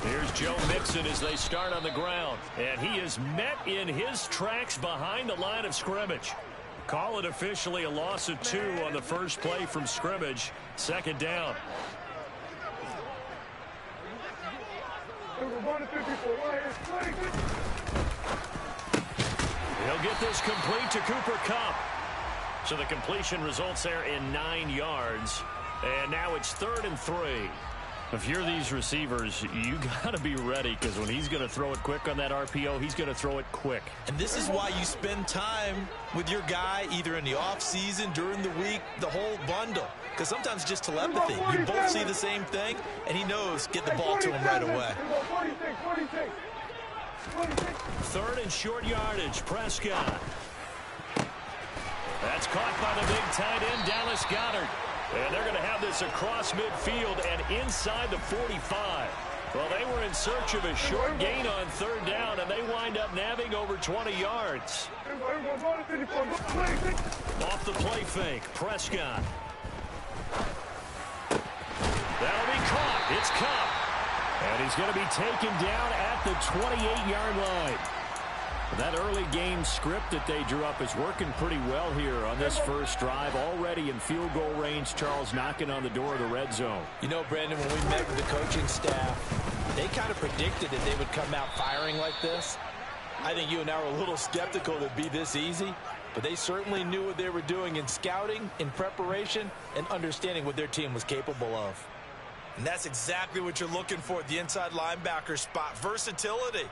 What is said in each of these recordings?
Here's Joe Mixon as they start on the ground. And he is met in his tracks behind the line of scrimmage. Call it officially a loss of 2 on the first play from scrimmage. Second down. He'll get this complete to Cooper Kupp. So the completion results there in 9 yards. And now it's 3rd and 3. If you're these receivers, you got to be ready, because when he's going to throw it quick on that RPO, he's going to throw it quick. And this is why you spend time with your guy either in the offseason, during the week, the whole bundle. Because sometimes just telepathy. You both see the same thing, and he knows get the ball to him right away. 3rd and short yardage. Prescott. That's caught by the big tight end, Dallas Goedert. And they're going to have this across midfield and inside the 45. Well, they were in search of a short gain on 3rd down, and they wind up nabbing over 20 yards. Off the play fake, Prescott. That'll be caught. It's Kupp. And he's going to be taken down at the 28-yard line. That early game script that they drew up is working pretty well here on this first drive. Already in field goal range, Charles, knocking on the door of the red zone. You know, Brandon, when we met with the coaching staff, they kind of predicted that they would come out firing like this. I think you and I were a little skeptical that it'd be this easy, but they certainly knew what they were doing in scouting, in preparation, and understanding what their team was capable of. And that's exactly what you're looking for at the inside linebacker spot, versatility.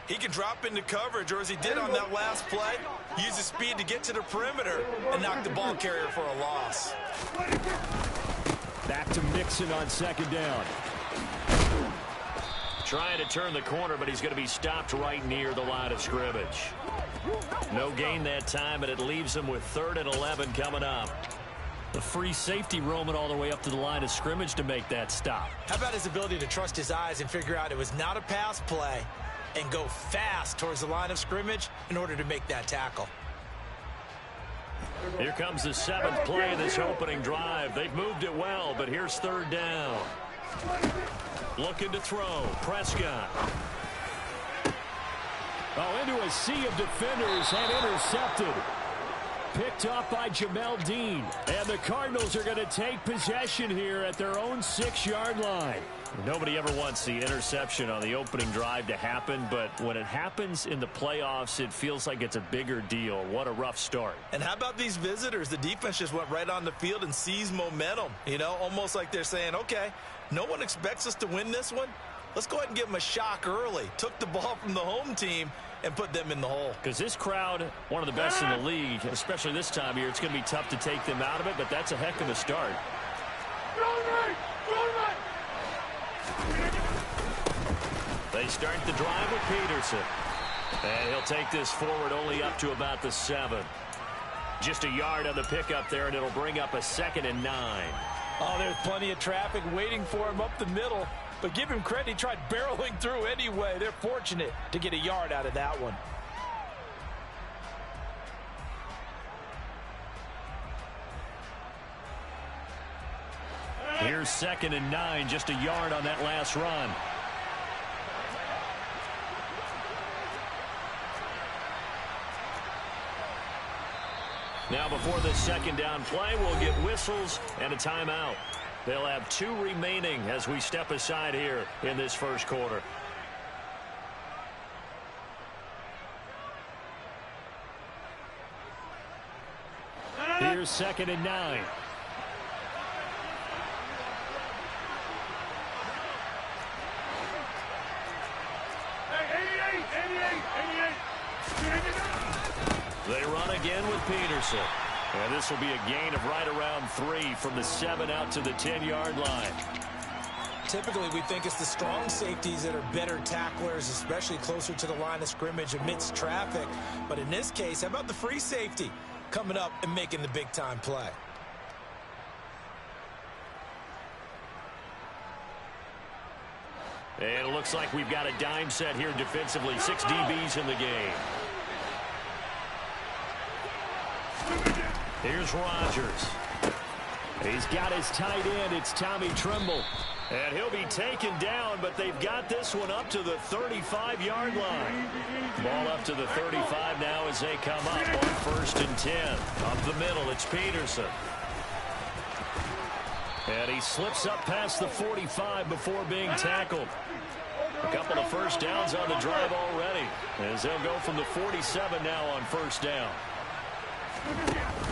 He can drop into coverage, or as he did on that last play, use his speed to get to the perimeter and knock the ball carrier for a loss. Back to Mixon on 2nd down. Trying to turn the corner, but he's going to be stopped right near the line of scrimmage. No gain that time, and it leaves him with 3rd and 11 coming up. The free safety roaming all the way up to the line of scrimmage to make that stop. How about his ability to trust his eyes and figure out it was not a pass play and go fast towards the line of scrimmage in order to make that tackle. Here comes the 7th play of this opening drive. They've moved it well, but here's 3rd down. Looking to throw. Prescott. Oh, into a sea of defenders and intercepted. Picked off by Jamel Dean. And the Cardinals are going to take possession here at their own 6-yard line. Nobody ever wants the interception on the opening drive to happen, but when it happens in the playoffs, it feels like it's a bigger deal. What a rough start. And how about these visitors? The defense just went right on the field and seized momentum. You know, almost like they're saying, okay, no one expects us to win this one. Let's go ahead and give them a shock early. Took the ball from the home team and put them in the hole. Because this crowd, one of the best in the league, especially this time of year, it's going to be tough to take them out of it, but that's a heck of a start. They start the drive with Peterson. And he'll take this forward only up to about the 7. Just a yard on the pickup there, and it'll bring up a 2nd and 9. Oh, there's plenty of traffic waiting for him up the middle. But give him credit, he tried barreling through anyway. They're fortunate to get a yard out of that one. Here's 2nd and 9, just a yard on that last run. Now before this 2nd down play, we'll get whistles and a timeout. They'll have 2 remaining as we step aside here in this first quarter. Here's 2nd and 9. They run again with Peterson. And this will be a gain of right around 3 from the 7 out to the 10-yard line. Typically, we think it's the strong safeties that are better tacklers, especially closer to the line of scrimmage amidst traffic. But in this case, how about the free safety coming up and making the big-time play? And it looks like we've got a dime set here defensively. 6 DBs in the game. Here's Rodgers. He's got his tight end. It's Tommy Tremble. And he'll be taken down, but they've got this one up to the 35-yard line. Ball up to the 35 now as they come up on 1st and 10. Up the middle, it's Peterson. And he slips up past the 45 before being tackled. A couple of first downs on the drive already, as they'll go from the 47 now on 1st down.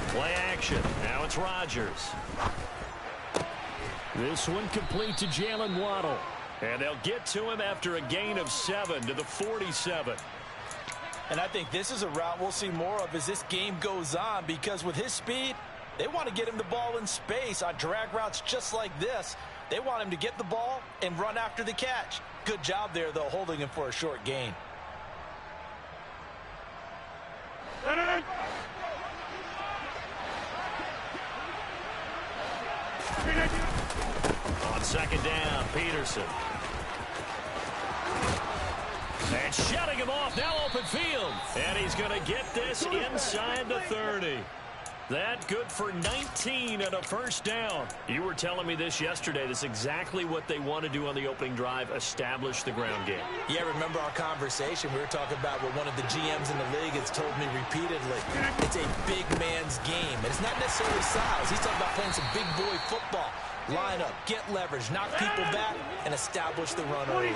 Play action. Now it's Rodgers. This one complete to Jalen Waddle. And they'll get to him after a gain of 7 to the 47. And I think this is a route we'll see more of as this game goes on, because with his speed, they want to get him the ball in space on drag routes just like this. They want him to get the ball and run after the catch. Good job there, though, holding him for a short gain. On 2nd down, Peterson. And shutting him off, now open field. And he's going to get this inside the 30. That good for 19 and a 1st down. You were telling me this yesterday. This is exactly what they want to do on the opening drive, establish the ground game. Yeah, remember our conversation? We were talking about what one of the GMs in the league has told me repeatedly. It's a big man's game. And it's not necessarily size. He's talking about playing some big boy football. Line up, get leverage, knock people back, and establish the run early.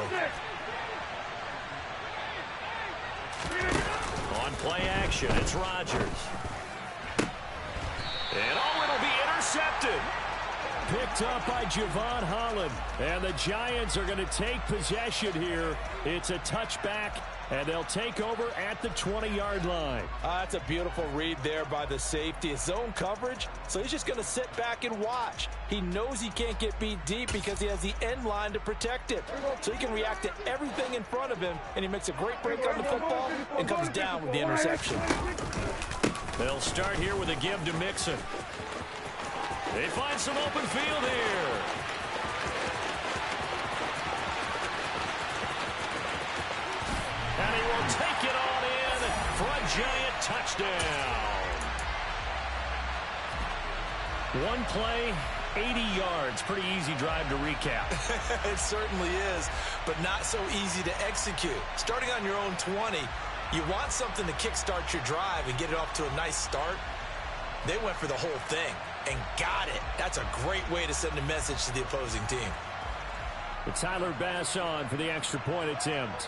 On play action, it's Rodgers. And it'll be intercepted. Picked up by Javon Holland. And the Giants are going to take possession here. It's a touchback, and they'll take over at the 20-yard line. That's a beautiful read there by the safety. It's zone coverage, so he's just going to sit back and watch. He knows he can't get beat deep because he has the end line to protect it. So he can react to everything in front of him, and he makes a great break on the football and comes down with the interception. They'll start here with a give to Mixon. They find some open field here. And he will take it on in for a giant touchdown. One play, 80 yards. Pretty easy drive to recap. It certainly is, but not so easy to execute. Starting on your own 20, you want something to kickstart your drive and get it off to a nice start. They went for the whole thing and got it. That's a great way to send a message to the opposing team. It's Tyler Bass on for the extra point attempt.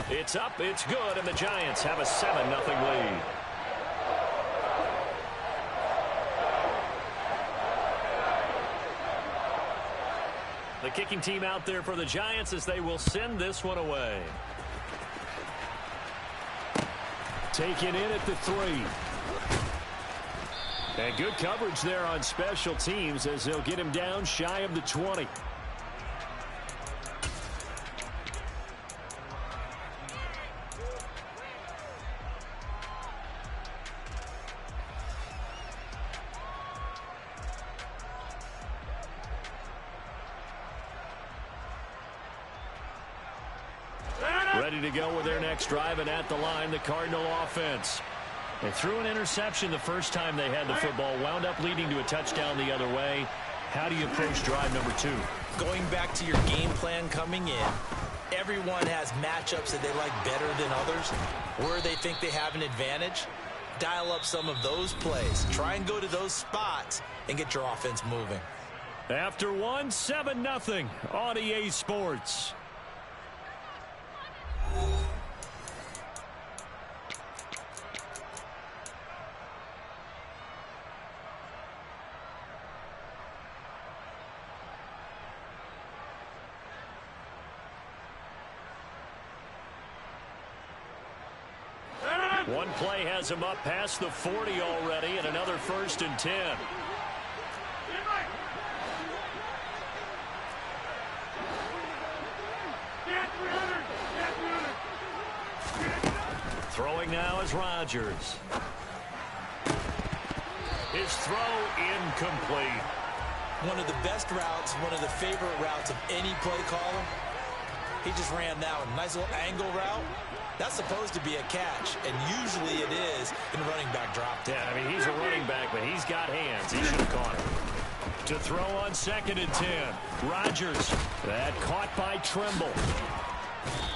It's up, it's good, and the Giants have a 7-0 lead. The kicking team out there for the Giants as they will send this one away. Taken in at the 3. And good coverage there on special teams as they'll get him down shy of the 20. Ready to go with their next drive, and at the line, the Cardinal offense. They threw an interception the first time they had the football, wound up leading to a touchdown the other way. How do you approach drive number 2? Going back to your game plan coming in, everyone has matchups that they like better than others, where they think they have an advantage. Dial up some of those plays. Try and go to those spots and get your offense moving. After 7-0 on EA Sports. One play has him up past the 40 already, and another 1st and 10. Throwing now is Rodgers. His throw incomplete. One of the best routes, one of the favorite routes of any play caller, He just ran that one. Nice little angle route. That's supposed to be a catch, and usually it is in a running back drop. Yeah, I mean, he's a running back, but he's got hands. He should have caught it. To throw on 2nd and 10. Rodgers. That caught by Trimble.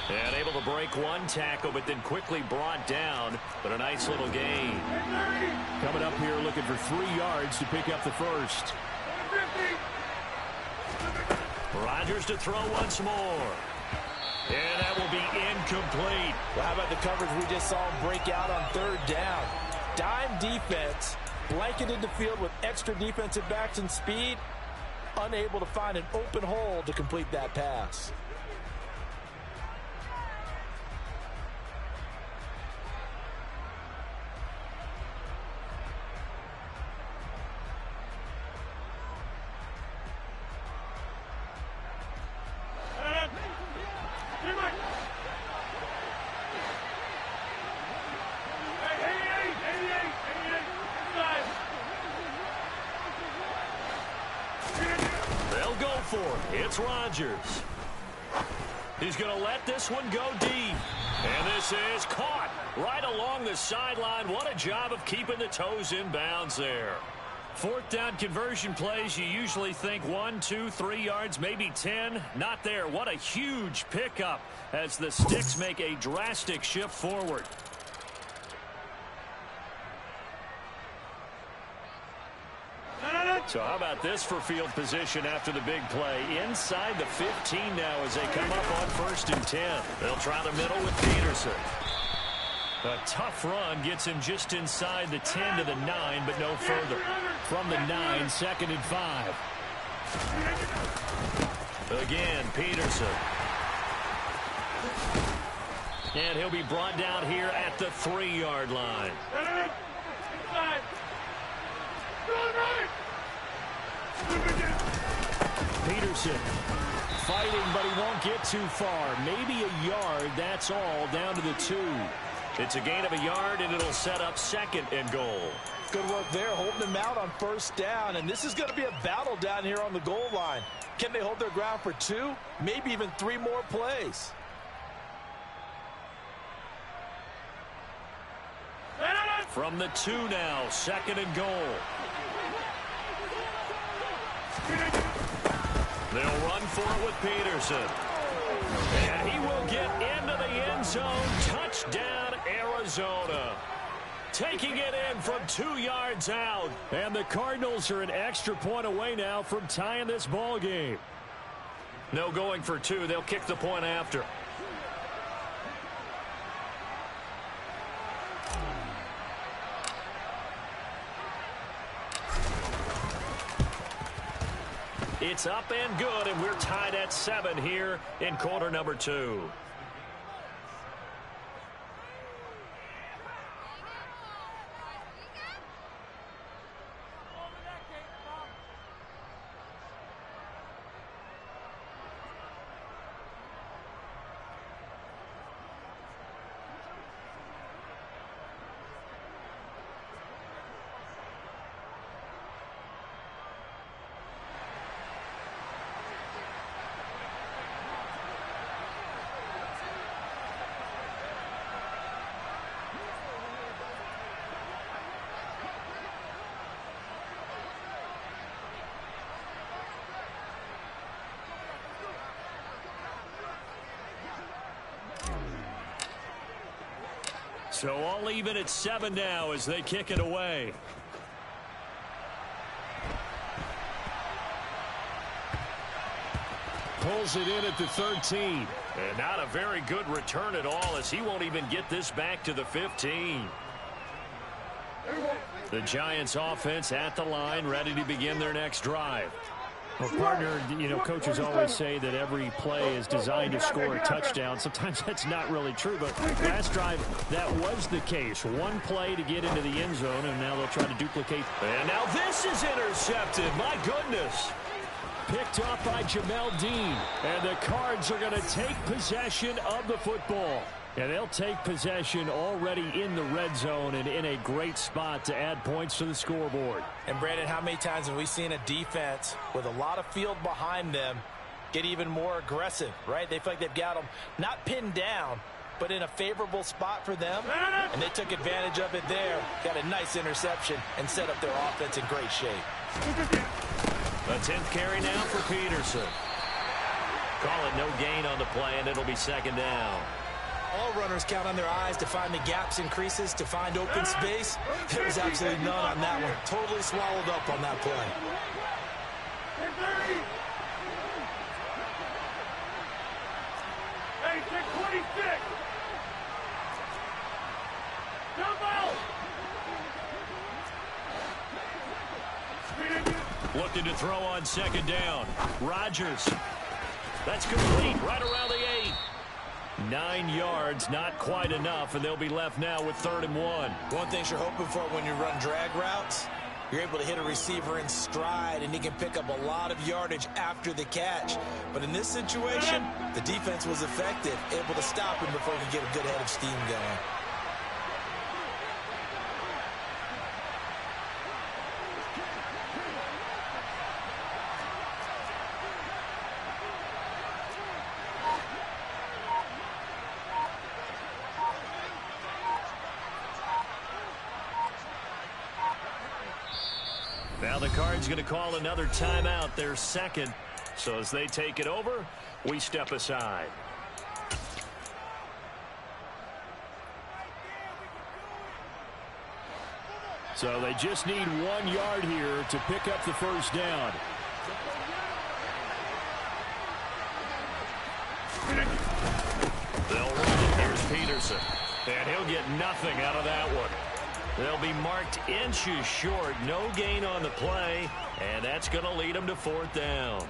And able to break one tackle, but then quickly brought down. But a nice little gain. Coming up here looking for 3 yards to pick up the first. Rodgers to throw once more. And that will be incomplete. Well, how about the coverage we just saw him break out on 3rd down? Dime defense, blanketed the field with extra defensive backs and speed, unable to find an open hole to complete that pass. It's Rodgers. He's going to let this one go deep. And this is caught right along the sideline. What a job of keeping the toes in bounds there. 4th down conversion plays, you usually think 1, 2, 3 yards, maybe 10. Not there. What a huge pickup as the Sticks make a drastic shift forward. So how about this for field position after the big play? Inside the 15 now as they come up on 1st and 10. They'll try the middle with Peterson. A tough run gets him just inside the 10 to the 9, but no further. From the 9, 2nd and 5. Again, Peterson. And he'll be brought down here at the 3-yard line. Peterson fighting, but he won't get too far. Maybe a yard, that's all, down to the 2. It's a gain of a yard, and it'll set up 2nd and goal. Good work there, holding them out on 1st down, and this is going to be a battle down here on the goal line. Can they hold their ground for 2, maybe even 3 more plays? From the 2 now, 2nd and goal. They'll run for it with Peterson. And he will get into the end zone. Touchdown, Arizona. Taking it in from 2 yards out. And the Cardinals are an extra point away now from tying this ball game. No going for 2. They'll kick the point after. It's up and good, and we're tied at 7 here in quarter number 2. So all even at 7 now as they kick it away. Pulls it in at the 13. And not a very good return at all as he won't even get this back to the 15. The Giants offense at the line, ready to begin their next drive. Well, partner, you know, coaches always say that every play is designed to score a touchdown. Sometimes that's not really true, but last drive, that was the case. One play to get into the end zone, and now they'll try to duplicate. And now this is intercepted. My goodness. Picked up by Jamel Dean. And the Cards are going to take possession of the football. And they'll take possession already in the red zone and in a great spot to add points to the scoreboard. And, Brandon, how many times have we seen a defense with a lot of field behind them get even more aggressive, right? They feel like they've got them not pinned down, but in a favorable spot for them, and they took advantage of it there. Got a nice interception and set up their offense in great shape. The 10th carry now for Peterson. Call it no gain on the play, and it'll be second down. All runners count on their eyes to find the gaps and creases, to find open space. There was absolutely none on that one. Totally swallowed up on that play. Hey, 626. Looking to throw on second down. Rodgers. That's complete right around the 8. 9 yards, not quite enough, and they'll be left now with 3rd and 1. One thing you're hoping for when you run drag routes, you're able to hit a receiver in stride, and he can pick up a lot of yardage after the catch. But in this situation, the defense was effective, able to stop him before he could get a good head of steam going. Now the Cards going to call another timeout, their second. So as they take it over, we step aside. So they just need 1 yard here to pick up the first down. They'll run it. Here's Peterson. And he'll get nothing out of that one. They'll be marked inches short. No gain on the play. And that's going to lead them to 4th down.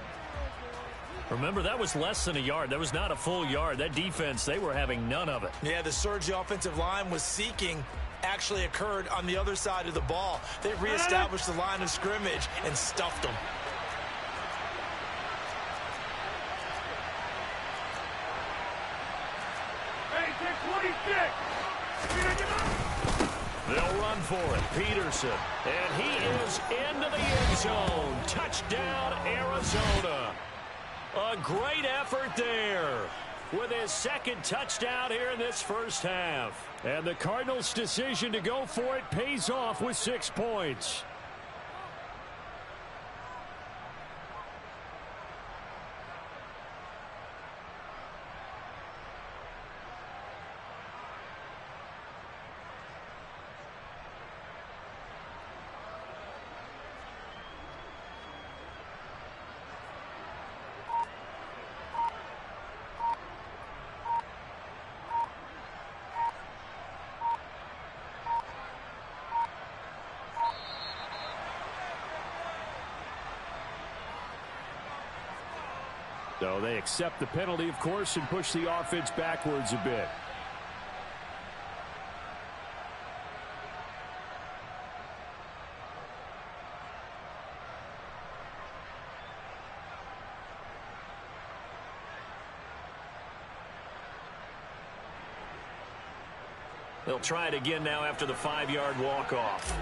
Remember, that was less than a yard. That was not a full yard. That defense, they were having none of it. Yeah, the surge the offensive line was seeking actually occurred on the other side of the ball. They reestablished the line of scrimmage and stuffed them. Hey, 626. They'll run for it. Peterson. And he is into the end zone. Touchdown, Arizona. A great effort there with his second touchdown here in this first half. And the Cardinals' decision to go for it pays off with 6 points. So they accept the penalty, of course, and push the offense backwards a bit. They'll try it again now after the 5-yard walk-off.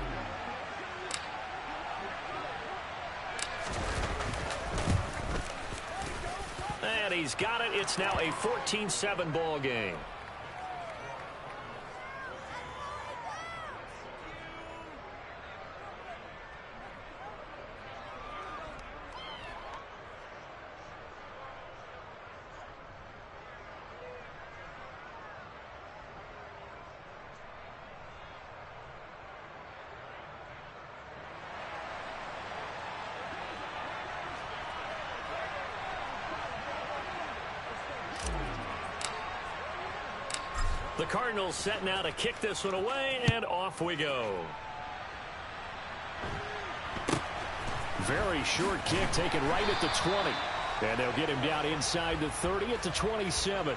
And he's got it. It's now a 14-7 ball game. The Cardinals set now to kick this one away, and off we go. Very short kick taken right at the 20. And they'll get him down inside the 30 at the 27.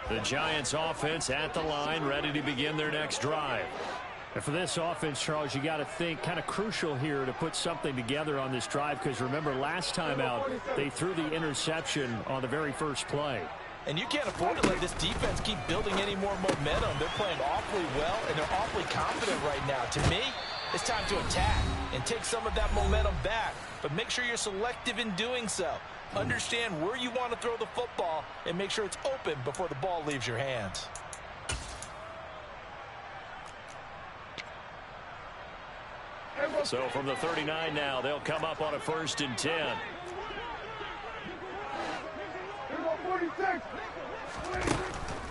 The Giants offense at the line, ready to begin their next drive. And for this offense, Charles, you got to think kind of crucial here to put something together on this drive, because remember last time out they threw the interception on the very first play. And you can't afford to let this defense keep building any more momentum. They're playing awfully well, and they're awfully confident right now. To me, it's time to attack and take some of that momentum back. But make sure you're selective in doing so. Understand where you want to throw the football and make sure it's open before the ball leaves your hands. So from the 39 now, they'll come up on a 1st and 10. 46.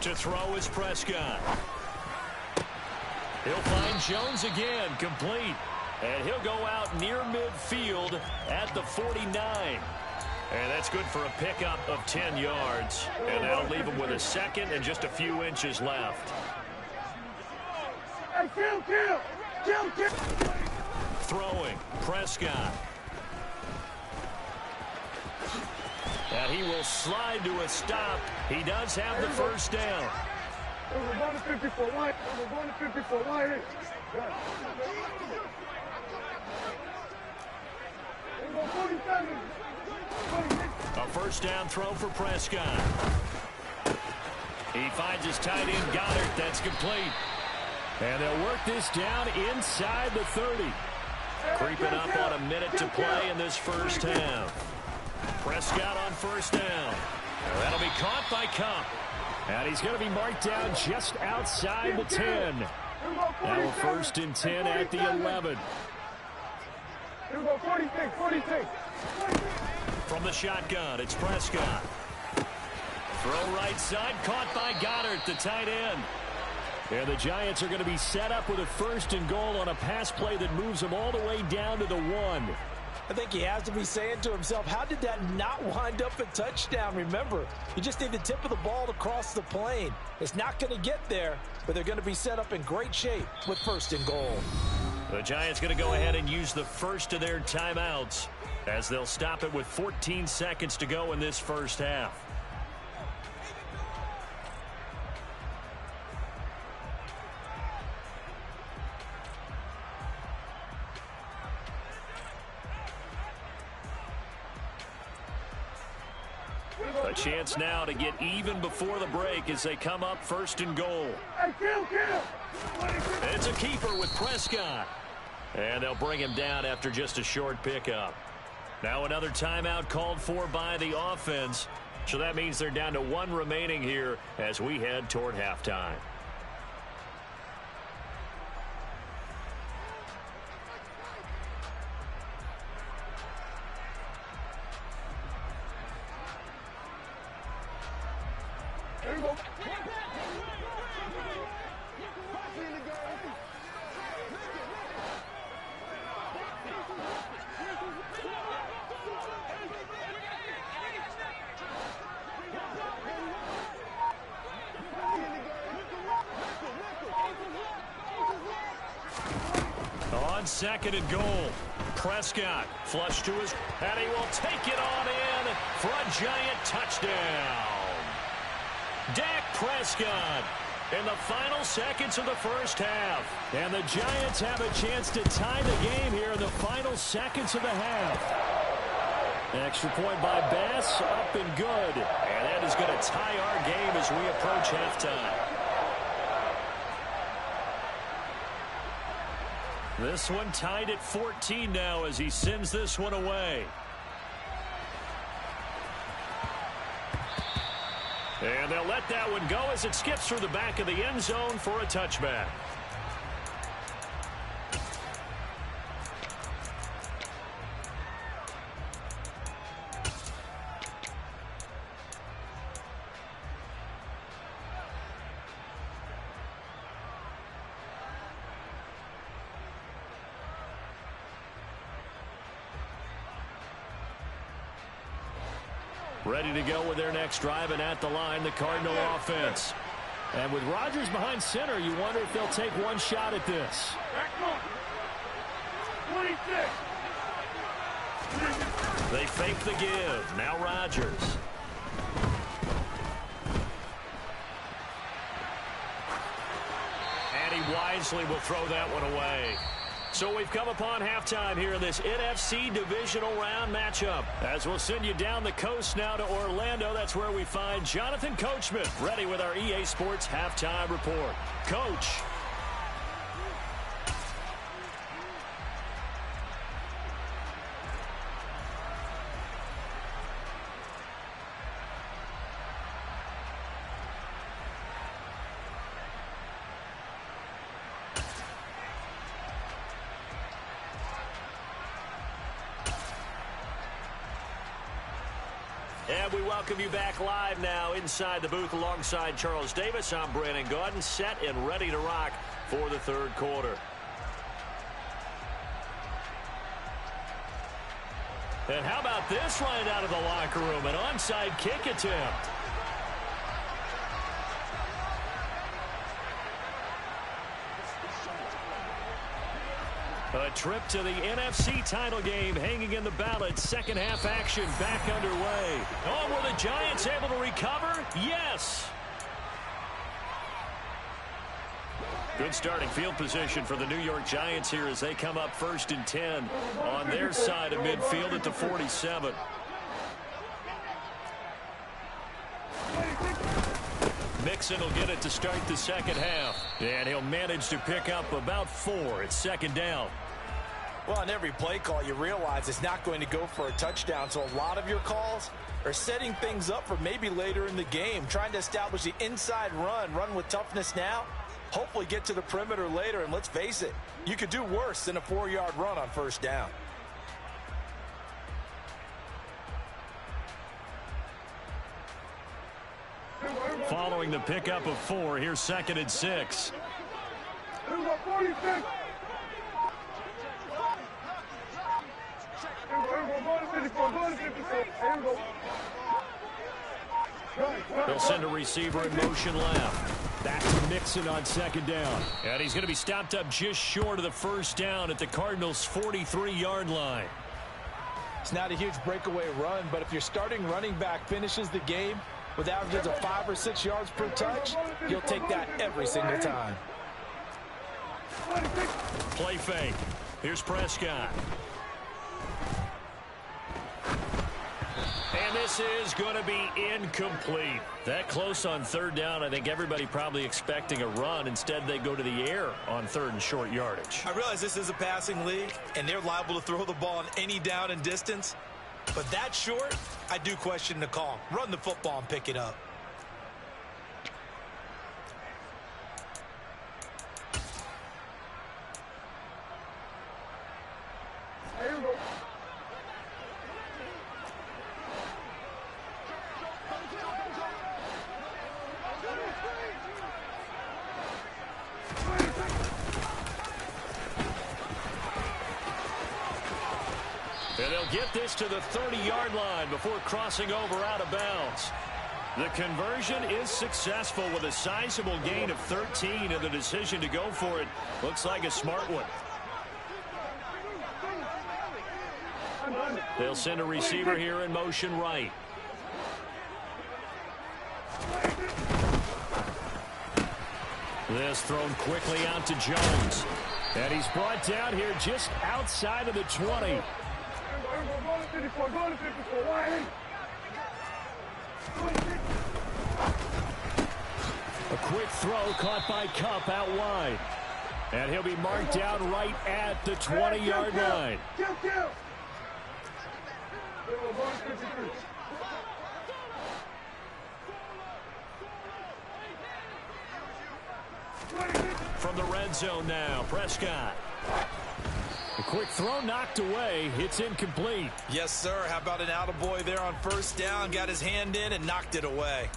To throw is Prescott. He'll find Jones again, complete. And he'll go out near midfield at the 49. And that's good for a pickup of 10 yards. And that'll leave him with a second and just a few inches left. Hey, kill. Throwing, Prescott. And he will slide to a stop. He does have the first down. We're going to 54 wide. We're going to 54 wide. We're 47. A first down throw for Prescott. He finds his tight end, Goddard. That's complete. And they'll work this down inside the 30. Creeping up on a minute to play in this first half. Prescott on first down. And that'll be caught by Cup. And he's going to be marked down just outside the 10. Now a 1st and 10 at the 11. Here we go, 46. From the shotgun, it's Prescott. Throw right side, caught by Goddard, the tight end. And the Giants are going to be set up with a 1st and goal on a pass play that moves them all the way down to the 1. I think he has to be saying to himself, how did that not wind up a touchdown? Remember, you just need the tip of the ball to cross the plane. It's not going to get there, but they're going to be set up in great shape with 1st and goal. The Giants going to go ahead and use the first of their timeouts as they'll stop it with 14 seconds to go in this first half. A chance now to get even before the break as they come up 1st and goal. Hey, kill. It's a keeper with Prescott. And they'll bring him down after just a short pickup. Now another timeout called for by the offense. So that means they're down to 1 remaining here as we head toward halftime. Here we go. On 2nd and goal, Prescott flush to his, and he will take it on in for a Giant touchdown. Dak Prescott in the final seconds of the first half. And the Giants have a chance to tie the game here in the final seconds of the half. Extra point by Bass, up and good. And that is going to tie our game as we approach halftime. This one tied at 14 now as he sends this one away. And they'll let that one go as it skips through the back of the end zone for a touchback. Ready to go with their next drive, and at the line, the Cardinal offense. And with Rodgers behind center, you wonder if they'll take one shot at this. 26. They fake the give. Now Rodgers. And he Beasley will throw that one away. So we've come upon halftime here in this NFC divisional round matchup. As we'll send you down the coast now to Orlando, that's where we find Jonathan Coachman ready with our EA Sports halftime report. Coach. And we welcome you back live now inside the booth alongside Charles Davis. I'm Brandon Gaudin, set and ready to rock for the third quarter. And how about this right out of the locker room? An onside kick attempt. A trip to the NFC title game hanging in the balance. Second half action back underway. Oh, were the Giants able to recover? Yes. Good starting field position for the New York Giants here as they come up 1st and 10 on their side of midfield at the 47. Mixon will get it to start the second half. And he'll manage to pick up about 4. It's second down. Well, on every play call, you realize it's not going to go for a touchdown. So a lot of your calls are setting things up for maybe later in the game, trying to establish the inside run with toughness now, hopefully get to the perimeter later. And let's face it, you could do worse than a 4-yard run on first down. Following the pickup of 4, here's 2nd and 6. They'll send a receiver in motion left. Back to Mixon on second down. And he's going to be stopped up just short of the first down at the Cardinals' 43-yard line. It's not a huge breakaway run, but if your starting running back finishes the game with averages of 5 or 6 yards per touch, you'll take that every single time. Play fake. Here's Prescott. And this is going to be incomplete. That close on third down, I think everybody probably expecting a run. Instead, they go to the air on 3rd and short yardage. I realize this is a passing league, and they're liable to throw the ball on any down and distance. But that short, I do question the call. Run the football and pick it up. And they'll get this to the 30-yard line before crossing over out of bounds. The conversion is successful with a sizable gain of 13, and the decision to go for it looks like a smart one. They'll send a receiver here in motion right. This thrown quickly out to Jones. And he's brought down here just outside of the 20. A quick throw caught by Cup out wide. And he'll be marked down right at the 20-yard line. From the red zone now, Prescott. A quick throw knocked away. It's incomplete. Yes, sir. How about an attaboy there on first down? Got his hand in and knocked it away.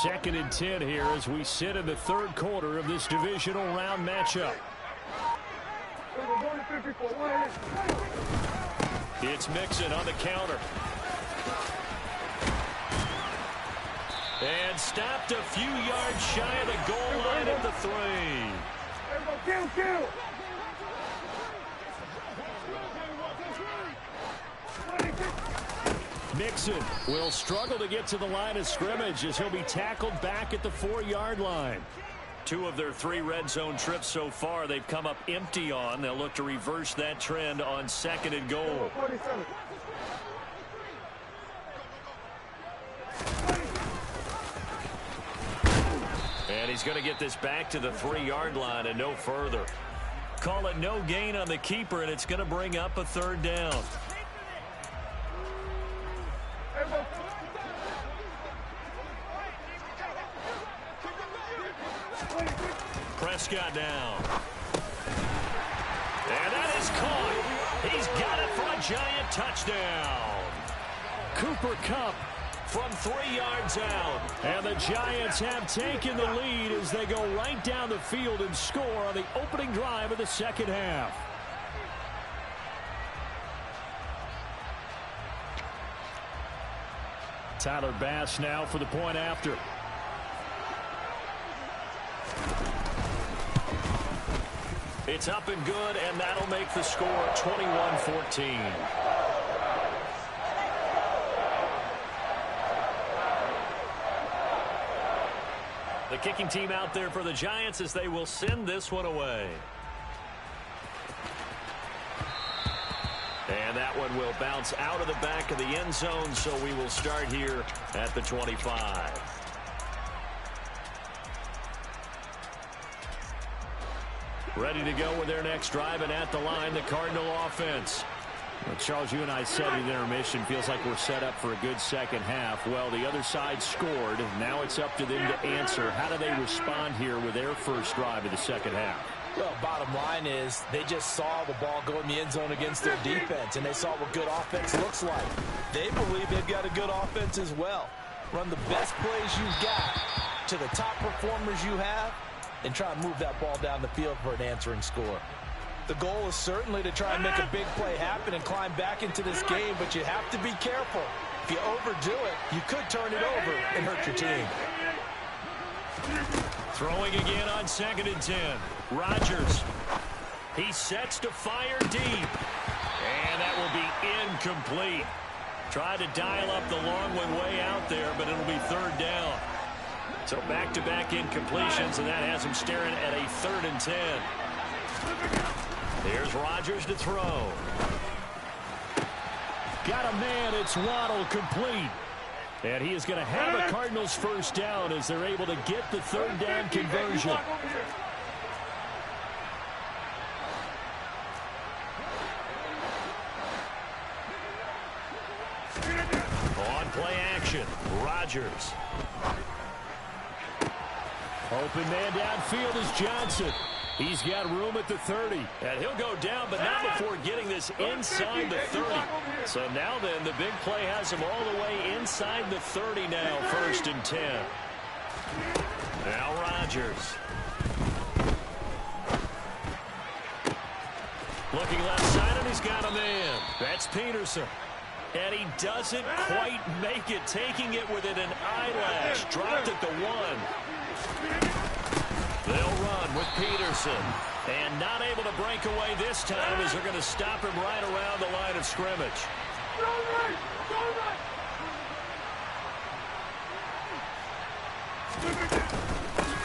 Second and 10 here as we sit in the third quarter of this divisional round matchup. It's Mixon on the counter. And stopped a few yards shy of the goal line at the 3. Kill. Mixon will struggle to get to the line of scrimmage as he'll be tackled back at the 4-yard line. 2 of their 3 red zone trips so far they've come up empty on. They'll look to reverse that trend on 2nd and goal. And he's going to get this back to the 3-yard line and no further. Call it no gain on the keeper, and it's going to bring up a 3rd down. Prescott down. And that is caught. He's got it for a giant touchdown. Cooper Kupp from 3 yards out. And the Giants have taken the lead as they go right down the field and score on the opening drive of the 2nd half. Tyler Bass now for the point after. It's up and good, and that'll make the score 21-14. The kicking team out there for the Giants as they will send this one away. And that one will bounce out of the back of the end zone, so we will start here at the 25. Ready to go with their next drive, and at the line, the Cardinal offense. Well, Charles, you and I said in intermission, feels like we're set up for a good second half. Well, the other side scored. Now it's up to them to answer. How do they respond here with their first drive of the second half? Well, bottom line is they just saw the ball go in the end zone against their defense, and they saw what good offense looks like. They believe they've got a good offense as well. Run the best plays you've got to the top performers you have, and try and move that ball down the field for an answering score. The goal is certainly to try and make a big play happen and climb back into this game, but you have to be careful. If you overdo it, you could turn it over and hurt your team. Throwing again on 2nd and 10. Rodgers. He sets to fire deep. And that will be incomplete. Tried to dial up the long one way out there, but it'll be 3rd down. So back-to-back incompletions, and that has him staring at a 3rd and 10. Here's Rodgers to throw. Got a man. It's Waddle, complete. And he is going to have a Cardinals first down as they're able to get the 3rd down conversion. On play action, Rodgers. Open man downfield is Johnson. He's got room at the 30. And he'll go down, but not before getting this inside the 30. So now then, the big play has him all the way inside the 30 now, 1st and 10. Now Rodgers. Looking left side, and he's got a man. That's Peterson. And he doesn't quite make it, taking it within an eyelash. Dropped at the 1. They'll run with Peterson. And not able to break away this time as they're going to stop him right around the line of scrimmage.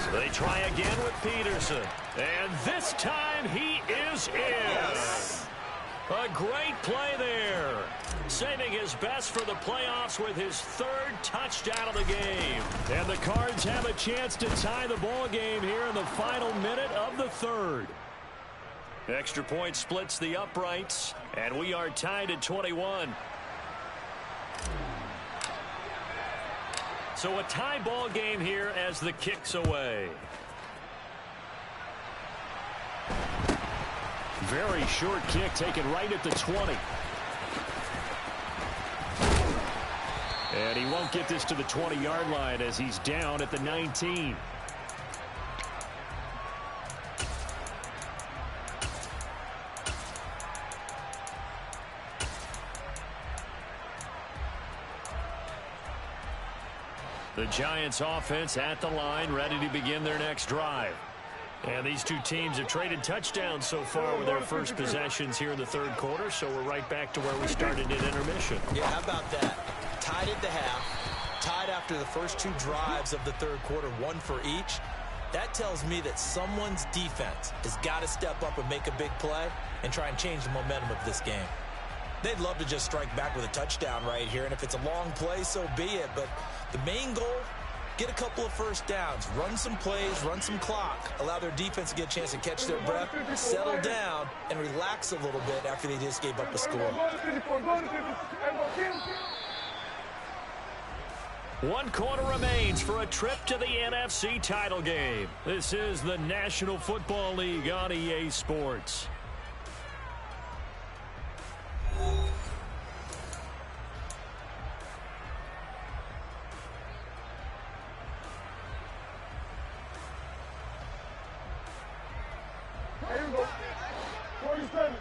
So they try again with Peterson. And this time he is in. A great play there. Saving his best for the playoffs with his 3rd touchdown of the game. And the Cards have a chance to tie the ball game here in the final minute of the 3rd. Extra point splits the uprights, and we are tied at 21. So a tie ball game here as the kick's away. Very short kick taken right at the 20. And he won't get this to the 20-yard line as he's down at the 19. The Giants offense at the line, ready to begin their next drive. And these two teams have traded touchdowns so far with their first possessions here in the third quarter, so we're right back to where we started at intermission. Yeah, how about that? Tied at the half, tied after the first two drives of the third quarter, one for each. That tells me that someone's defense has got to step up and make a big play and try and change the momentum of this game. They'd love to just strike back with a touchdown right here, and if it's a long play, so be it. But the main goal, get a couple of first downs, run some plays, run some clock, allow their defense to get a chance to catch their breath, settle down, and relax a little bit after they just gave up a score. One quarter remains for a trip to the NFC title game. This is the National Football League on EA Sports. Here we go. 47.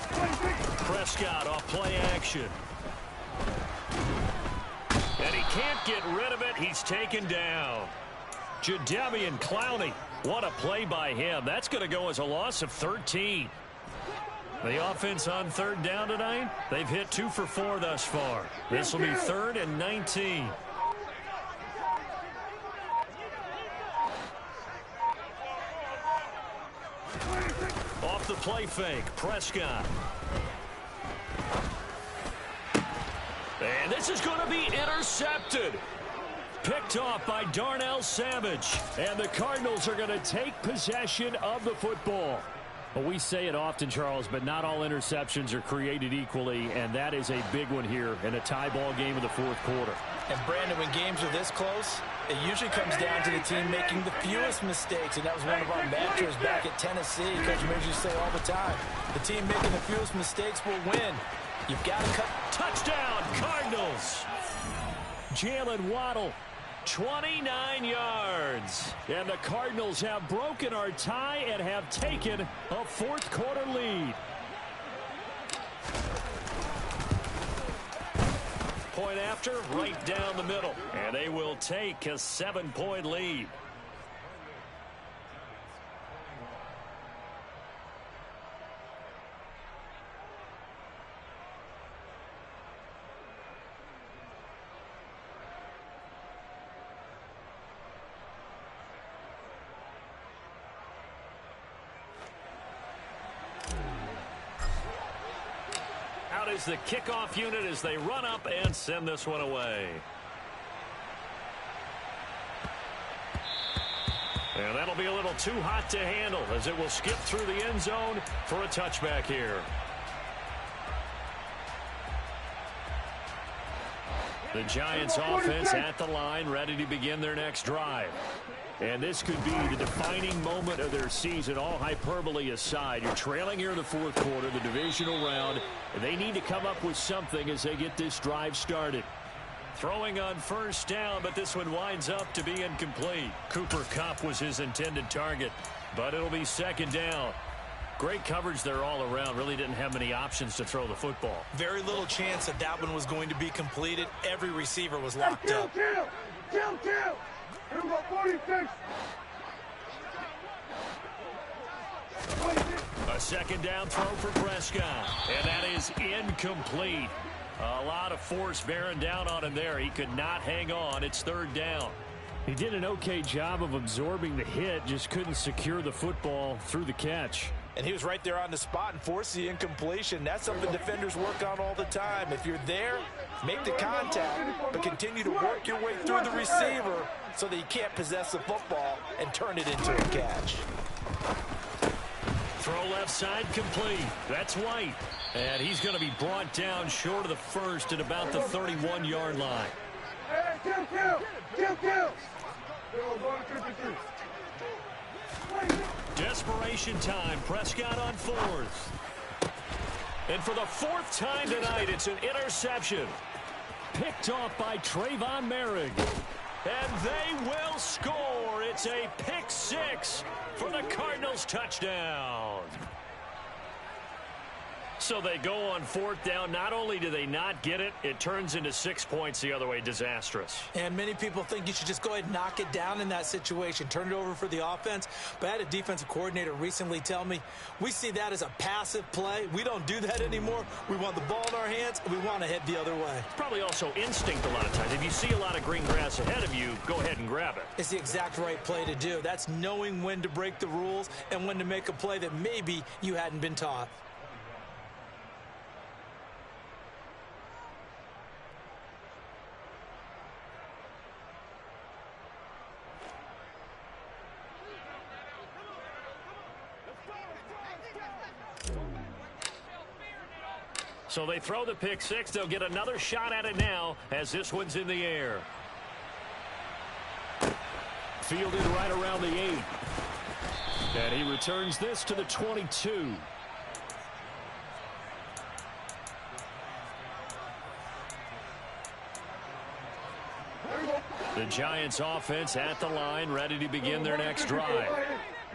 26. Prescott off play action. And he can't get rid of it. He's taken down. Jadeveon Clowney. What a play by him. That's going to go as a loss of 13. The offense on third down tonight, they've hit 2 for 4 thus far. This will be 3rd and 19. Off the play fake, Prescott. And this is going to be intercepted. Picked off by Darnell Savage. And the Cardinals are going to take possession of the football. Well, we say it often, Charles, but not all interceptions are created equally, and that is a big one here in a tie ball game of the fourth quarter. And, Brandon, when games are this close, it usually comes down to the team making the fewest mistakes, and that was one of our mantras back at Tennessee. Coach Major say all the time, the team making the fewest mistakes will win. You've got to cut. Touchdown, Cardinals. Jalen Waddle, 29 yards. And the Cardinals have broken our tie and have taken a fourth quarter lead. Point after, right down the middle. And they will take a 7-point lead. Out is the kickoff unit as they run up and send this one away. And that'll be a little too hot to handle as it will skip through the end zone for a touchback here. The Giants offense at the line, ready to begin their next drive. And this could be the defining moment of their season, all hyperbole aside. You're trailing here in the fourth quarter, the divisional round. And they need to come up with something as they get this drive started. Throwing on first down, but this one winds up to be incomplete. Cooper Kupp was his intended target, but it'll be second down. Great coverage there all around. Really didn't have many options to throw the football. Very little chance that that one was going to be completed. Every receiver was locked up. Kill. Here we go, 46. A second down throw for Prescott. And that is incomplete. A lot of force bearing down on him there. He could not hang on. It's third down. He did an okay job of absorbing the hit, just couldn't secure the football through the catch. And he was right there on the spot and forced the incompletion. That's something defenders work on all the time. If you're there, make the contact, but continue to work your way through the receiver so that you can't possess the football and turn it into a catch. Throw left side complete. That's White. And he's going to be brought down short of the first at about the 31-yard line. Kill. Desperation time. Prescott on fourth. And for the fourth time tonight, it's an interception. Picked off by Trayvon Merrick. And they will score. It's a pick six for the Cardinals touchdown. So they go on fourth down. Not only do they not get it, it turns into 6 points the other way. Disastrous. And many people think you should just go ahead and knock it down in that situation. Turn it over for the offense. But I had a defensive coordinator recently tell me, we see that as a passive play. We don't do that anymore. We want the ball in our hands, and we want to head the other way. Probably also instinct a lot of times. If you see a lot of green grass ahead of you, go ahead and grab it. It's the exact right play to do. That's knowing when to break the rules and when to make a play that maybe you hadn't been taught. So they throw the pick six. They'll get another shot at it now as this one's in the air. Fielded right around the 8. And he returns this to the 22. The Giants offense at the line, ready to begin their next drive.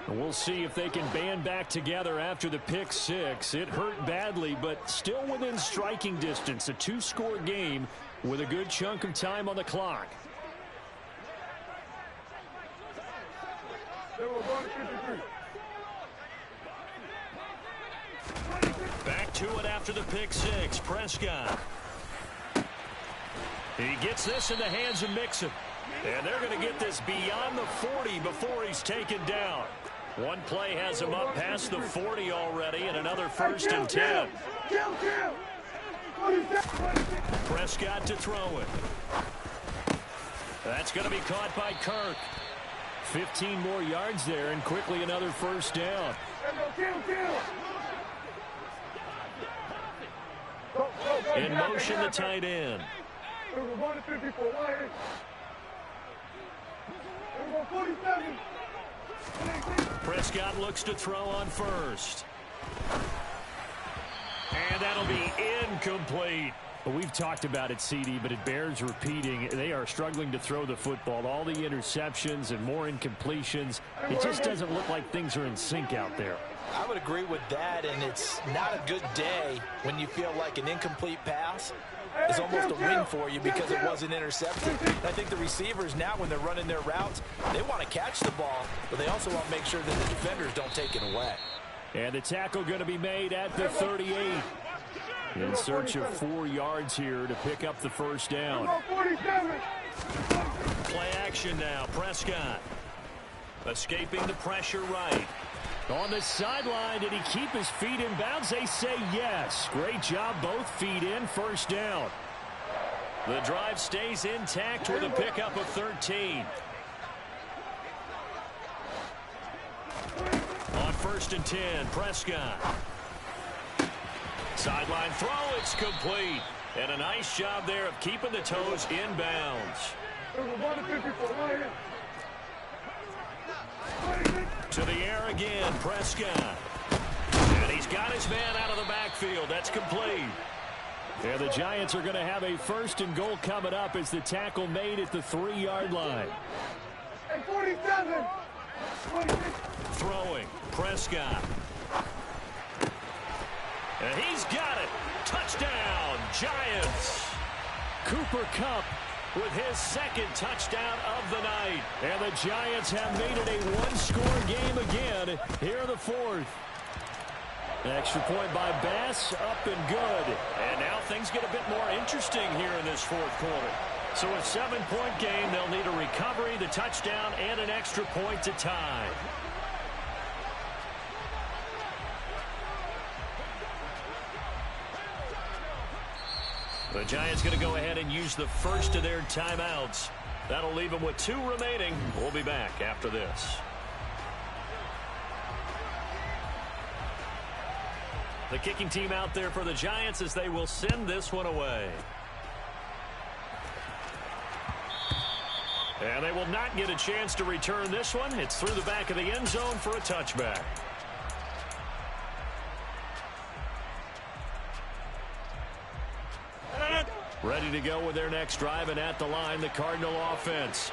We'll see if they can band back together after the pick six. It hurt badly, but still within striking distance. A 2-score game with a good chunk of time on the clock. Back to it after the pick six. Prescott. He gets this in the hands of Mixon. And they're going to get this beyond the 40 before he's taken down. One play has him up past the 40 already, and another 1st and 10. Prescott to throw it. That's going to be caught by Kirk. 15 more yards there, and quickly another 1st down. In motion, the tight end. Prescott looks to throw on first. And that'll be incomplete. Well, we've talked about it, CD, but it bears repeating. They are struggling to throw the football. All the interceptions and more incompletions. It just doesn't look like things are in sync out there. I would agree with that, and it's not a good day when you feel like an incomplete pass is almost a win for you because it wasn't intercepted. I think the receivers now, when they're running their routes, they want to catch the ball, but they also want to make sure that the defenders don't take it away. And the tackle going to be made at the 38. In search of 4 yards here to pick up the 1st down. Play action now. Prescott escaping the pressure right. On the sideline, did he keep his feet in bounds? They say yes. Great job, both feet in, 1st down. The drive stays intact with a pickup of 13. On 1st and 10, Prescott. Sideline throw, it's complete. And a nice job there of keeping the toes in bounds. To the air again, Prescott. And he's got his man out of the backfield. That's complete. And the Giants are going to have a 1st and goal coming up as the tackle made at the 3-yard line. Throwing, Prescott. And he's got it. Touchdown, Giants. Cooper Kupp with his 2nd touchdown of the night. And the Giants have made it a 1-score game again here in the 4th. An extra point by Bass, up and good. And now things get a bit more interesting here in this 4th quarter. So a 7-point game, they'll need a recovery, the touchdown, and an extra point to tie. The Giants going to go ahead and use the first of their timeouts. That'll leave them with 2 remaining. We'll be back after this. The kicking team out there for the Giants as they will send this one away. And they will not get a chance to return this one. It's through the back of the end zone for a touchback. Ready to go with their next drive, and at the line, the Cardinal offense.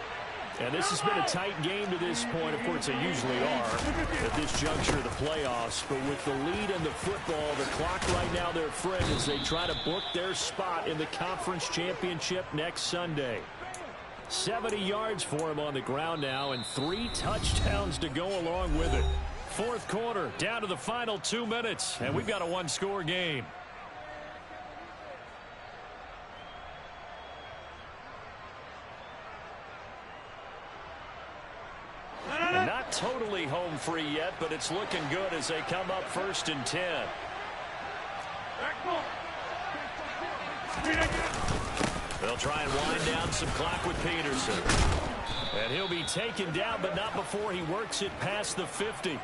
And this has been a tight game to this point. Of course, they usually are at this juncture of the playoffs. But with the lead in the football, the clock right now their friend as they try to book their spot in the conference championship next Sunday. 70 yards for him on the ground now and 3 touchdowns to go along with it. Fourth quarter, down to the final 2 minutes, and we've got a one-score game. And not totally home free yet, but it's looking good as they come up 1st and 10. They'll try and wind down some clock with Peterson. And he'll be taken down, but not before he works it past the 50.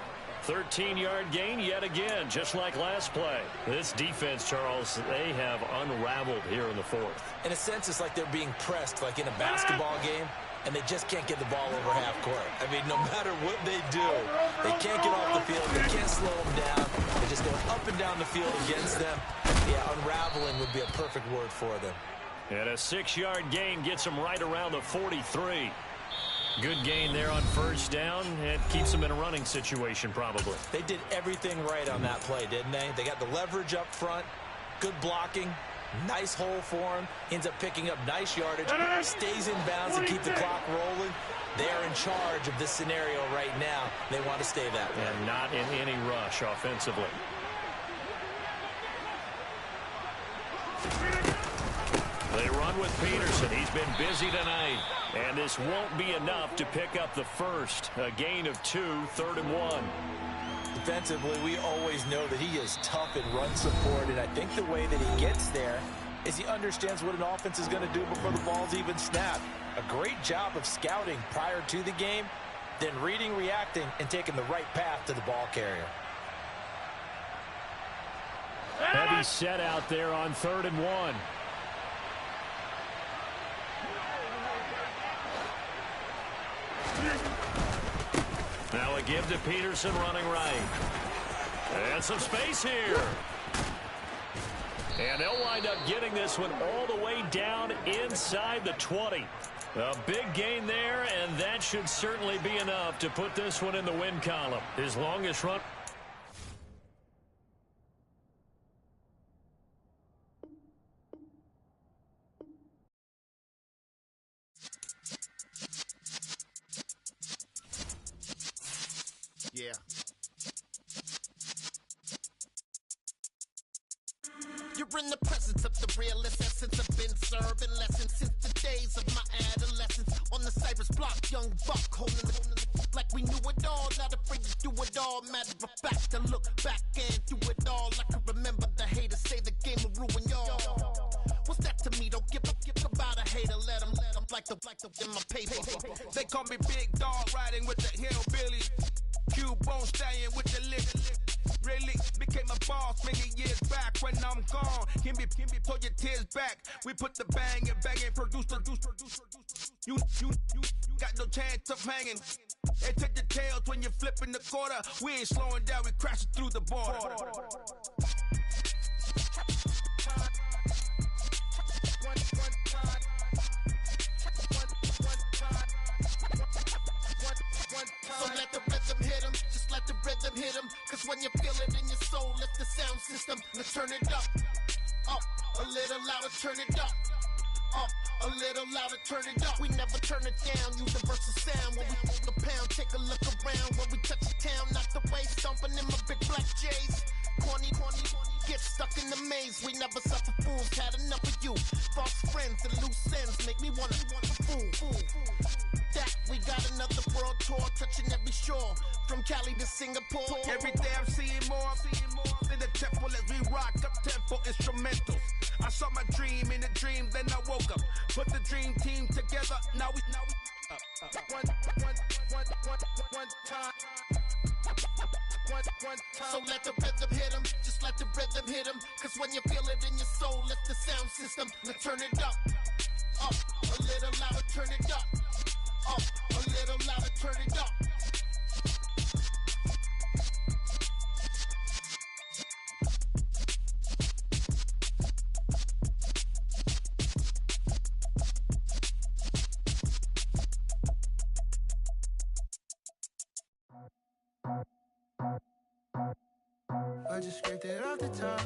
13-yard gain yet again, just like last play. This defense, Charles, they have unraveled here in the fourth. In a sense, it's like they're being pressed, like in a basketball game, and they just can't get the ball over half court. I mean, no matter what they do, they can't get off the field. They can't slow them down. They're just going up and down the field against them. Yeah, unraveling would be a perfect word for them. And a 6-yard gain gets them right around the 43. Good gain there on first down. It keeps them in a running situation probably. They did everything right on that play, didn't they? They got the leverage up front, good blocking, nice hole for him, ends up picking up nice yardage, stays in bounds to keep the clock rolling. They're in charge of this scenario right now. They want to stay that way. And not in any rush offensively. They run with Peterson. He's been busy tonight. And this won't be enough to pick up the first. A gain of 2, 3rd and 1. Defensively, we always know that he is tough in run support, and I think the way that he gets there is he understands what an offense is going to do before the ball's even snapped. A great job of scouting prior to the game, then reading, reacting, and taking the right path to the ball carrier. Heavy set out there on 3rd and 1. Now a give to Peterson running right. And some space here. And they'll wind up getting this one all the way down inside the 20. A big gain there, and that should certainly be enough to put this one in the win column. His longest run. Yeah. You're in the presence of the realest essence. I've been serving lessons since the days of my adolescence. On the Cypress block, young buck holding the like we knew it all. Not afraid to do it all. Matter of fact, to look back and do it all. I can remember the haters say the game will ruin y'all. What's that to me? Don't give about a hater. Let them like the in my paper. They call me Big Dog, riding with the hillbillies. Q-Bone staying with the lip. Really became a boss many years back. When I'm gone, can be pull your tears back. We put the bang and produce. You got no chance of hanging. They take the tails when you're flipping the quarter. We ain't slowing down, we crashing through the border. So let the rhythm hit him, just let the rhythm hit him. Cause when you feel it in your soul, lift the sound system. Let's turn it up, a little louder, turn it up, a little louder, turn it up. We never turn it down, universal sound. When we hold the pound, take a look around. When we touch the town, knock the way, stomping in my big black J's. Corny, get stuck in the maze. We never suffer fools, had enough of you. False friends and loose ends make me wanna fool. That we got another world tour, touching every shore, from Cali to Singapore. Every day I'm seeing more in the temple as we rock up tempo instrumentals. I saw my dream in a dream, then I woke up. Put the dream team together, now we one time. So let the rhythm hit him, just let the rhythm hit him. Cause when you feel it in your soul, lift the sound system. Let's turn it up, a little louder, turn it up, a little louder, turn it up. scraped it off the top,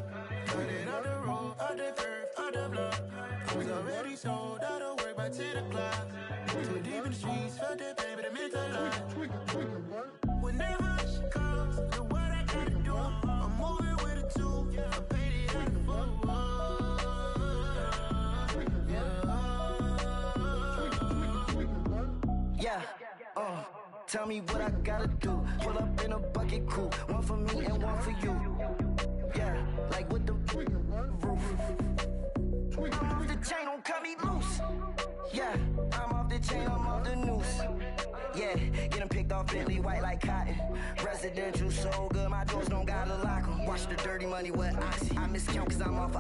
cut it out the road, out the curve, out the block. I was already sold, out of work by 10 o'clock. Too deep in the streets, felt that baby, that meant a lot. Whenever she calls, do what I gotta do. I'm moving with a two, I paid it out the full. Yeah, tell me what I gotta do. Pull up in a bucket crew, one for me and one for you. Yeah, like with the roof. I'm off the chain, don't cut me loose. Yeah, I'm off the chain, I'm off the noose. Yeah, getting picked off Bentley, white like cotton. Residential so good, my doors don't gotta lock 'em. Watch the dirty money with Oxy. I miscount cause I'm off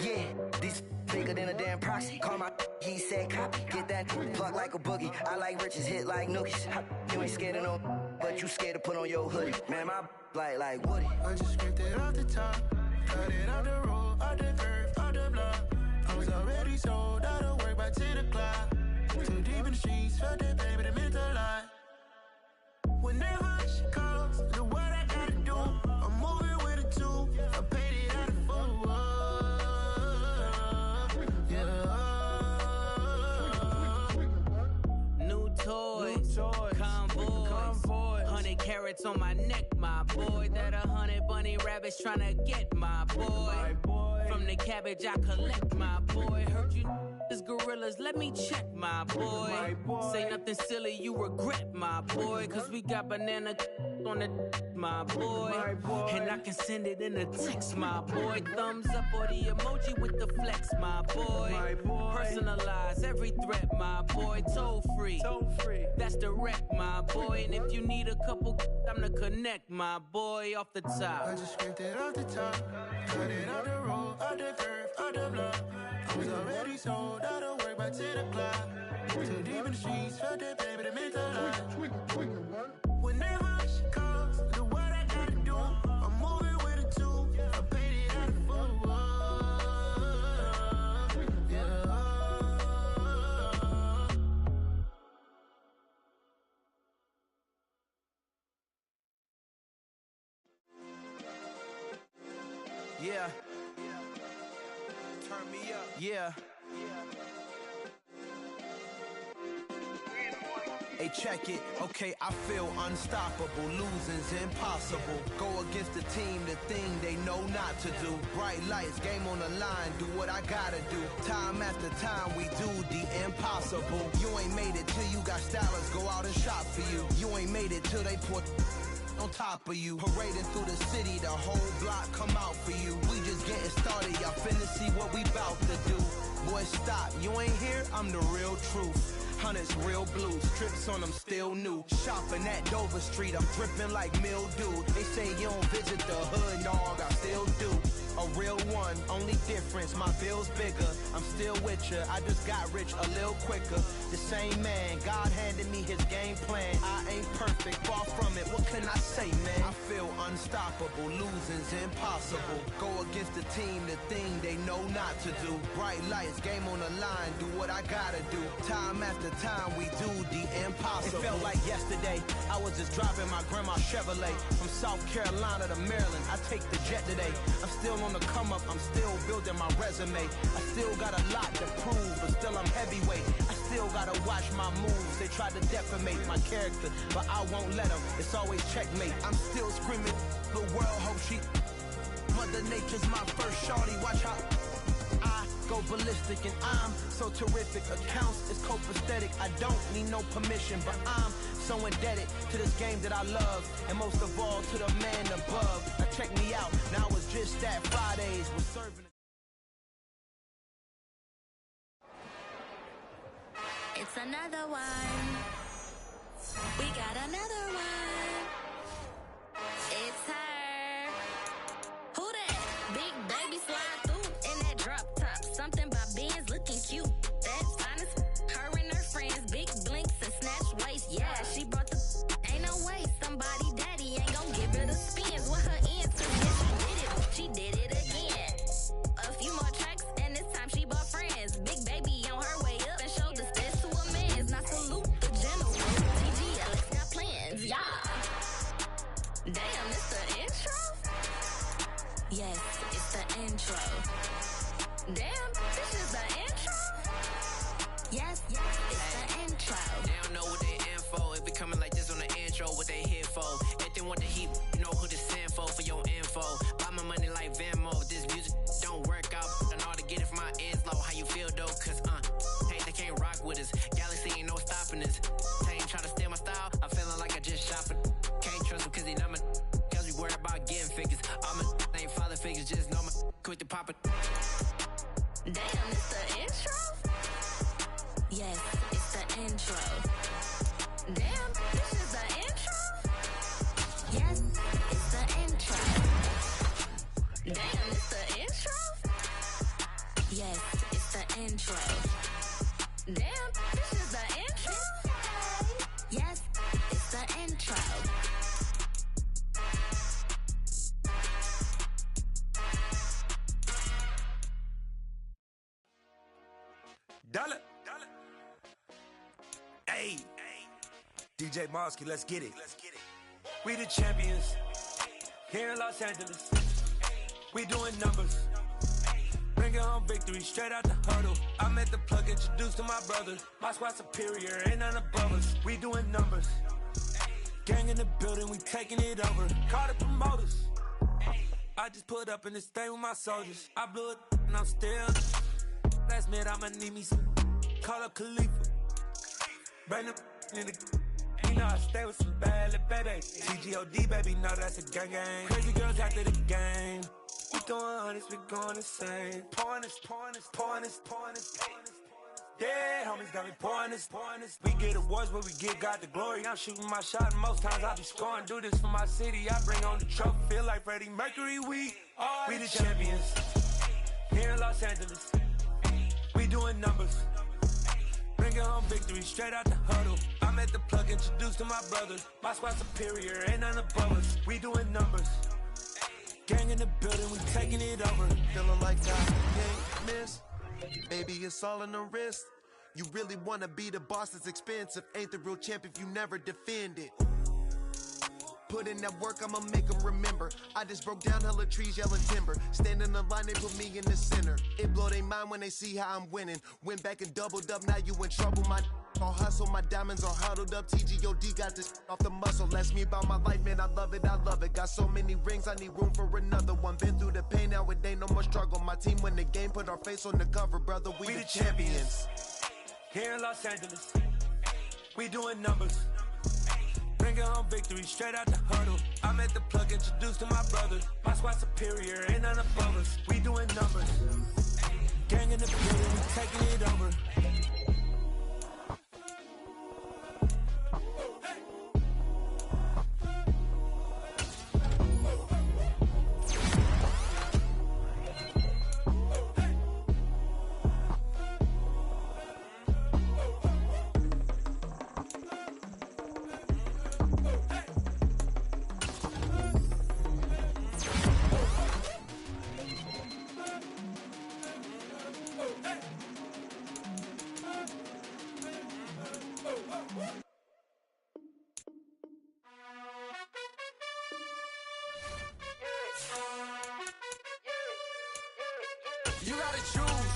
yeah, these bigger than a damn proxy. Call my he said copy. Get that plug like a boogie. I like riches, hit like nookies. You ain't scared of no, but you scared to put on your hoodie. Man, my like Woody. I just scraped it off the top, cut it out the road, out the curve, out the block. I was already sold, out of work by 10 o'clock. Too deep in the streets, felt that baby, that meant a lot. Whenever she calls, do what I gotta do. I'm moving with a two, I paid it out of full. New toys, convoys, 100 carats on my neck, my boy. That 100 bunny rabbits tryna get my boy. From the cabbage I collect, my boy. Heard you is gorillas, let me check, my boy. Say nothing silly, you regret, my boy. Cause we got banana on the my boy. And I can send it in a text, my boy. Thumbs up or the emoji with the flex, my boy. Personalize every threat, my boy. Toll free, that's direct, my boy. And if you need a couple, I'm to connect, my boy, off the top. I just scraped it off the top, cut it out the road, out the curve, out the block. I was already sold, out of work by 10 o'clock. Too deep in the streets, felt that baby, that meant a lot. Whenever she calls, do what I gotta do. I'm moving with a two, I paid it out of full. Yeah. Turn me up. Yeah. Hey, check it. Okay, I feel unstoppable. Losing's impossible. Go against the team, the thing they know not to do. Bright lights, game on the line. Do what I gotta do. Time after time, we do the impossible. You ain't made it till you got stylists go out and shop for you. You ain't made it till they put on top of you. Parading through the city, the whole block come out for you. We just getting started, y'all finna see what we bout to do. Boy, stop, you ain't here, I'm the real truth. Hundreds real blues, strips on them still new. Shopping at Dover Street, I'm dripping like mildew. They say you don't visit the hood, dog, I still do. A real one, only difference, my bill's bigger. I'm still with ya, I just got rich a little quicker. The same man, God handed me his game plan. I ain't perfect, far from it, what can I say, man? I feel unstoppable, losing's impossible. Go against the team, the thing they know not to do. Bright lights, game on the line, do what I gotta do. Time after time, we do the impossible. It felt like yesterday, I was just driving my grandma's Chevrolet. From South Carolina to Maryland, I take the jet today. I'm still on the come up, I'm still building my resume. I still got a lot to prove, but still I'm heavyweight. I still gotta watch my moves. They try to defamate my character, but I won't let them. It's always checkmate. I'm still screaming, the world hope she. Mother Nature's my first shorty. Watch how I go ballistic, and I'm so terrific. Accounts is copacetic. I don't need no permission, but I'm so indebted to this game that I love, and most of all to the man above. Now check me out. Now it's just that Fridays we're serving. It's another one. We got another one. It's her. Who that? Big baby slide through in that drop top. Something about Benz looking cute. That's honest. Her and her friends, big blinks and snatch waist. Yeah, she brought the. Ain't no way somebody daddy ain't gon' give her the spins with her ends. Yeah, she did it again. A few more tracks and this time she bought friends. Big baby on her way up and showed the steps to a man's. Now salute the general. TGLX got plans. Yeah. Damn, this the intro? intro. Damn, this is the intro? Yes, it's the intro. They don't know what they in for. If we coming like this on the intro, what they here for? If they want the heat, you know who to send for your info. Buy my money like Venmo. This music don't work out. I know how to get it from my ends low. How you feel though? Cause hey, they can't rock with us. Galaxy ain't no stopping us. They ain't try to steal my style. I'm feeling like I just shot for. Can't trust him cause he not my. Cause we worried about getting figures. All my ain't father figures. Just know my quick to pop it. Damn, it's the intro? Yes, it's the intro. Damn, this is the intro? Yes, it's the intro. Damn, it's the intro? Yes, it's the intro. Damn, this is the intro? Yes, it's the intro. Dollar. Hey, DJ Mosky, let's get it. We the champions here in Los Angeles. We doing numbers. Bringing home victory straight out the huddle. I'm at the plug, introduced to my brother. My squad superior, ain't none above us. We doing numbers. Gang in the building, we taking it over. Call the promoters. I just put up in this thing with my soldiers. I blew it and I'm still. Last minute, I'ma need me some. Call up Khalifa. Bring them in the. You know I stay with some bad little baby. TGOD, baby, know that's a gang gang. Crazy girls after the game. We throwing hundreds, we going insane. Pouring this. Yeah, homies got me pouring this. We get awards, but we give God the glory. I'm shooting my shot, and most times I be scoring. Do this for my city, I bring on the trophy. Feel like Freddie Mercury, we the champions. Here in Los Angeles. We doing numbers. Bringing home victory straight out the huddle. I'm at the plug, introduced to my brothers. My squad superior, ain't none above us. We doing numbers. Gang in the building, we taking it over. Feeling like I can't miss. Baby, it's all in the wrist. You really wanna be the boss, it's expensive. Ain't the real champ if you never defend it. Put in that work, I'ma make them remember. I just broke down hella trees, yelling timber. Stand in the line, they put me in the center. It blow they mind when they see how I'm winning. Went back and doubled up, now you in trouble. My all hustle, my diamonds are huddled up. TGOD got this off the muscle. Ask me about my life, man, I love it. Got so many rings, I need room for another one. Been through the pain, now it ain't no more struggle. My team win the game, put our face on the cover, brother. We the champions. Here in Los Angeles, we doing numbers. Bringing home victory straight out the huddle. I'm at the plug, introduced to my brothers. My squad superior, ain't none above us. We doing numbers. Gang in the building, we taking it over. You gotta choose.